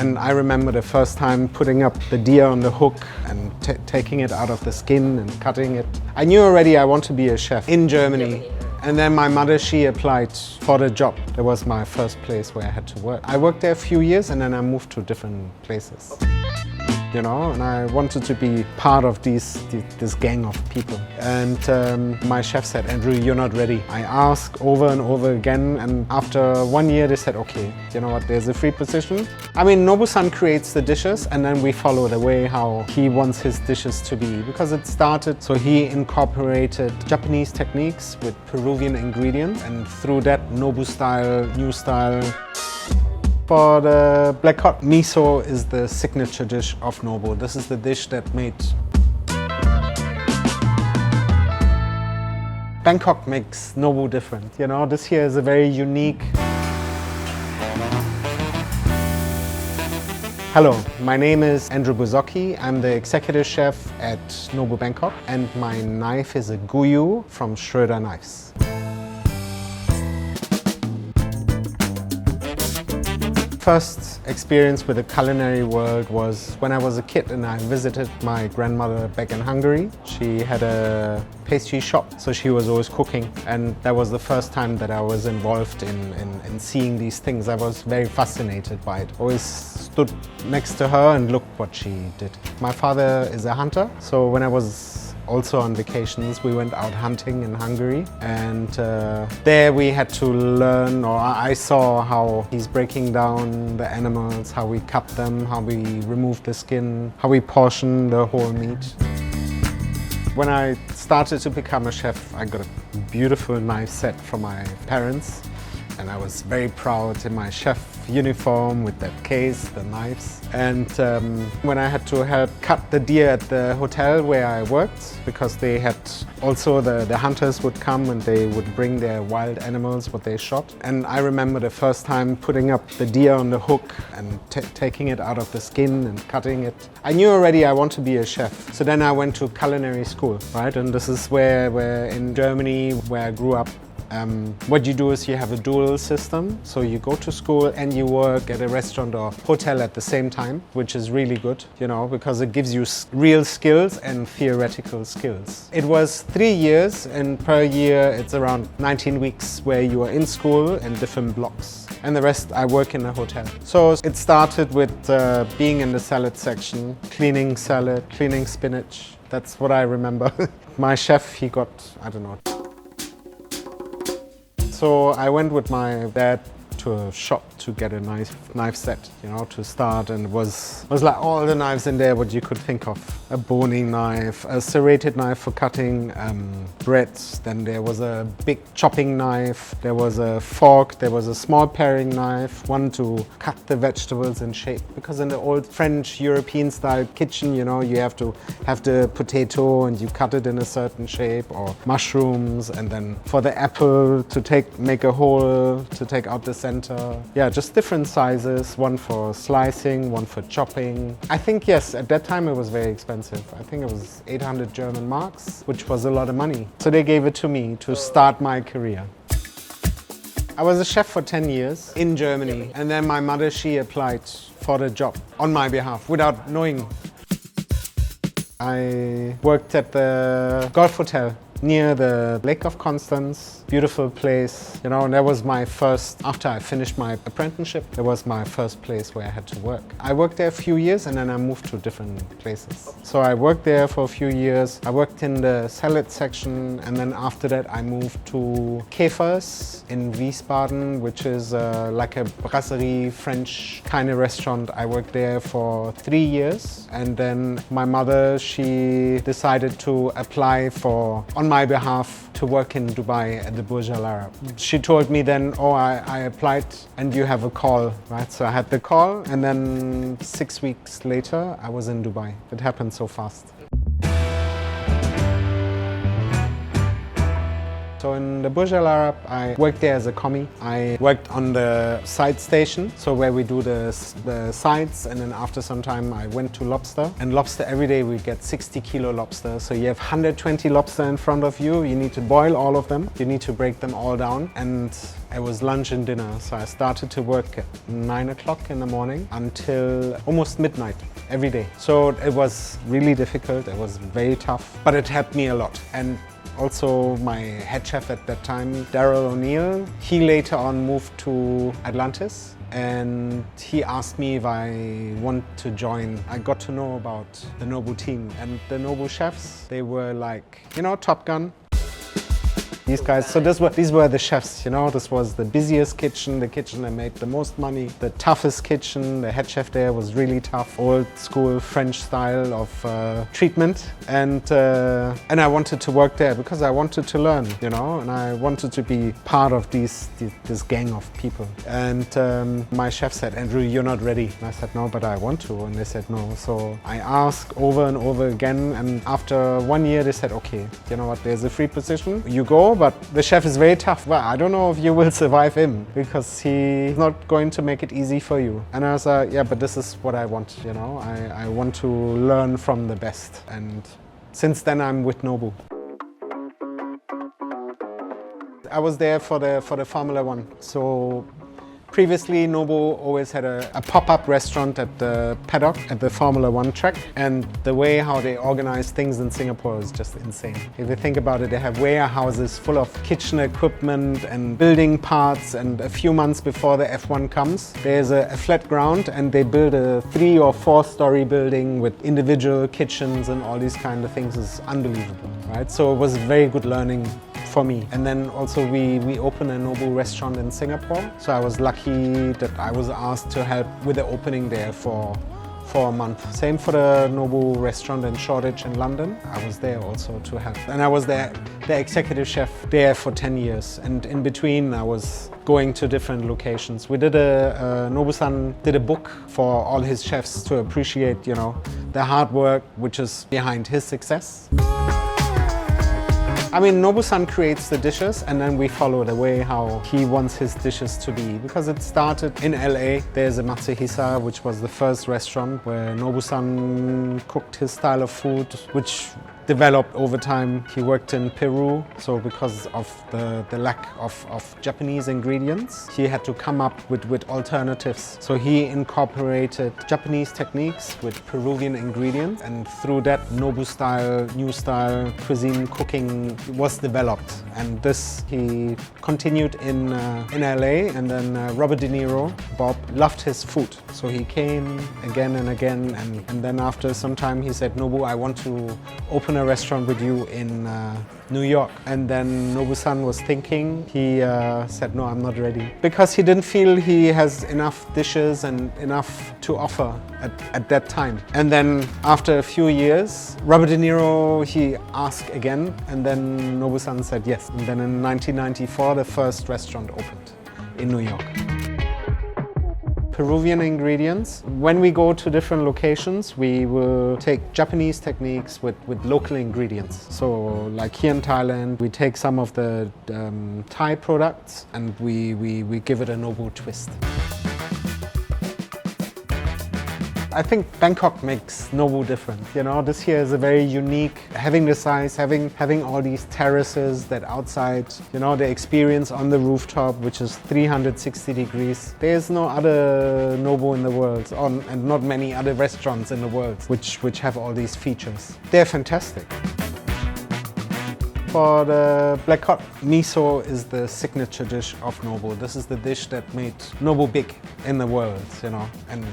And I remember the first time putting up the deer on the hook and taking it out of the skin and cutting it. I knew already I want to be a chef in Germany. And then my mother, she applied for the job. That was my first place where I had to work. I worked there a few years and then I moved to different places. You know, and I wanted to be part of this gang of people. And my chef said, Andrew, you're not ready. I asked over and over again, and after 1 year they said, okay, you know what, there's a free position. I mean, Nobu-san creates the dishes and then we follow the way how he wants his dishes to be, because it started, so he incorporated Japanese techniques with Peruvian ingredients, and through that, Nobu style, new style. For the black hot miso is the signature dish of Nobu. This is the dish that made Bangkok makes Nobu different. You know, this here is a very unique. Hello, my name is Andrew Bozoki. I'm the executive chef at Nobu Bangkok, and my knife is a Gyuto from Schroeder Knives. First experience with the culinary world was when I was a kid and I visited my grandmother back in Hungary. She had a pastry shop, so she was always cooking, and that was the first time that I was involved in seeing these things. I was very fascinated by it. Always stood next to her and looked what she did. My father is a hunter, so when I was also on vacations, we went out hunting in Hungary, and there we had to learn, or I saw how he's breaking down the animals, how we cut them, how we remove the skin, how we portion the whole meat. When I started to become a chef, I got a beautiful knife set from my parents, and I was very proud in my chef uniform with that case, the knives. And when I had to help cut the deer at the hotel where I worked, because they had also the hunters would come and they would bring their wild animals, what they shot. And I remember the first time putting up the deer on the hook and taking it out of the skin and cutting it. I knew already I want to be a chef. So then I went to culinary school, right? And this is where in Germany, where I grew up, what you do is you have a dual system. So you go to school and you work at a restaurant or hotel at the same time, which is really good, you know, because it gives you real skills and theoretical skills. It was 3 years, and per year it's around 19 weeks where you are in school in different blocks. And the rest I work in a hotel. So it started with being in the salad section, cleaning salad, cleaning spinach. That's what I remember. My chef, he got, I don't know. So I went with my dad to a shop to get a nice knife set, you know, to start, and it was like all the knives in there what you could think of. A boning knife, a serrated knife for cutting breads, then there was a big chopping knife, there was a fork, there was a small paring knife, one to cut the vegetables in shape, because in the old French European style kitchen, you know, you have to have the potato and you cut it in a certain shape, or mushrooms, and then for the apple to make a hole to take out the center. Yeah, just different sizes, one for slicing, one for chopping. I think, yes, at that time it was very expensive. I think it was 800 German marks, which was a lot of money. So they gave it to me to start my career. I was a chef for 10 years in Germany, and then my mother, she applied for the job on my behalf without knowing. I worked at the golf hotel near the Lake of Constance, beautiful place, you know, and that was my first, after I finished my apprenticeship, that was my first place where I had to work. I worked there a few years and then I moved to different places. So I worked there for a few years. I worked in the salad section, and then after that I moved to Käfers in Wiesbaden, which is like a brasserie French kind of restaurant. I worked there for 3 years, and then my mother, she decided to apply for, on my behalf, to work in Dubai at the Burj Al Arab. She told me then, oh, I applied and you have a call, right? So I had the call, and then 6 weeks later I was in Dubai. It happened so fast. So in the Burj Al Arab, I worked there as a commie. I worked on the side station, so where we do the sides, and then after some time I went to lobster. And lobster, every day we get 60 kilo lobster. So you have 120 lobster in front of you. You need to boil all of them. You need to break them all down. And it was lunch and dinner. So I started to work at 9 o'clock in the morning until almost midnight every day. So it was really difficult. It was very tough, but it helped me a lot. And also my head chef at that time, Daryl O'Neill, he later on moved to Atlantis and he asked me if I want to join. I got to know about the Nobu team and the Nobu chefs. They were like, you know, Top Gun. These guys, so these were the chefs, you know, this was the busiest kitchen, the kitchen that made the most money, the toughest kitchen. The head chef there was really tough, old school French style of treatment. And I wanted to work there because I wanted to learn, you know, and I wanted to be part of this gang of people. And my chef said, Andrew, you're not ready. And I said, no, but I want to. And they said, no. So I asked over and over again. And after 1 year, they said, okay, you know what, there's a free position. You go, but the chef is very tough. Well, I don't know if you will survive him because he's not going to make it easy for you. And I was like, yeah, but this is what I want, you know. I want to learn from the best. And since then, I'm with Nobu. I was there for the Formula One. So previously, Nobu always had a pop-up restaurant at the paddock at the Formula One track. And the way how they organize things in Singapore is just insane. If you think about it, they have warehouses full of kitchen equipment and building parts. And a few months before the F1 comes, there's a flat ground and they build a 3 or 4 story building with individual kitchens and all these kind of things. Is unbelievable, right? So it was very good learning for me. And then also we opened a Nobu restaurant in Singapore. So I was lucky that I was asked to help with the opening there for a month. Same for the Nobu restaurant in Shoreditch in London. I was there also to help. And I was the executive chef there for 10 years. And in between I was going to different locations. We did Nobu-san did a book for all his chefs to appreciate, you know, the hard work which is behind his success. I mean, Nobu-san creates the dishes and then we follow the way how he wants his dishes to be. Because it started in LA. There's a Matsuhisa, which was the first restaurant where Nobu-san cooked his style of food, which developed over time. He worked in Peru, so because of the lack of Japanese ingredients, he had to come up with alternatives. So he incorporated Japanese techniques with Peruvian ingredients, and through that Nobu style, new style cuisine cooking was developed. And this he continued in LA, and then Robert De Niro, Bob, loved his food. So he came again and again, and then after some time he said, Nobu, I want to open a restaurant with you in New York. And then Nobu-san was thinking, he said, no, I'm not ready. Because he didn't feel he has enough dishes and enough to offer at that time. And then after a few years, Robert De Niro, he asked again, and then Nobu-san said yes. And then in 1994, the first restaurant opened in New York. Peruvian ingredients. When we go to different locations, we will take Japanese techniques with local ingredients. So like here in Thailand, we take some of the Thai products and we give it a Nobu twist. I think Bangkok makes Nobu different. You know, this here is a very unique, having the size, having all these terraces that outside, you know, the experience on the rooftop, which is 360 degrees. There's no other Nobu in the world, and not many other restaurants in the world which have all these features. They're fantastic. For the black hot, miso is the signature dish of Nobu. This is the dish that made Nobu big in the world, you know. And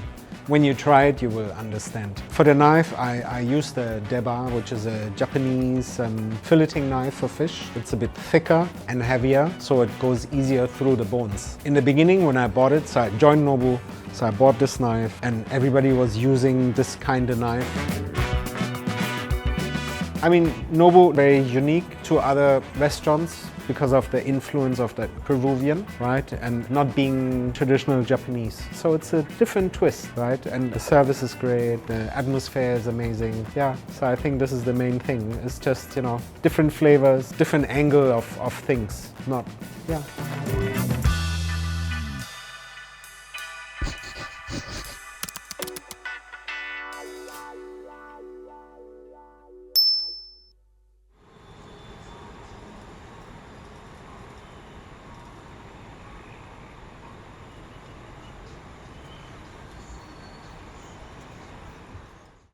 when you try it, you will understand. For the knife, I use the deba, which is a Japanese filleting knife for fish. It's a bit thicker and heavier, so it goes easier through the bones. In the beginning, when I bought it, so I joined Nobu, so I bought this knife, and everybody was using this kind of knife. I mean, Nobu very unique to other restaurants because of the influence of that Peruvian, right? And not being traditional Japanese. So it's a different twist, right? And the service is great, the atmosphere is amazing. Yeah, so I think this is the main thing. It's just, different flavors, different angle of things, not, yeah.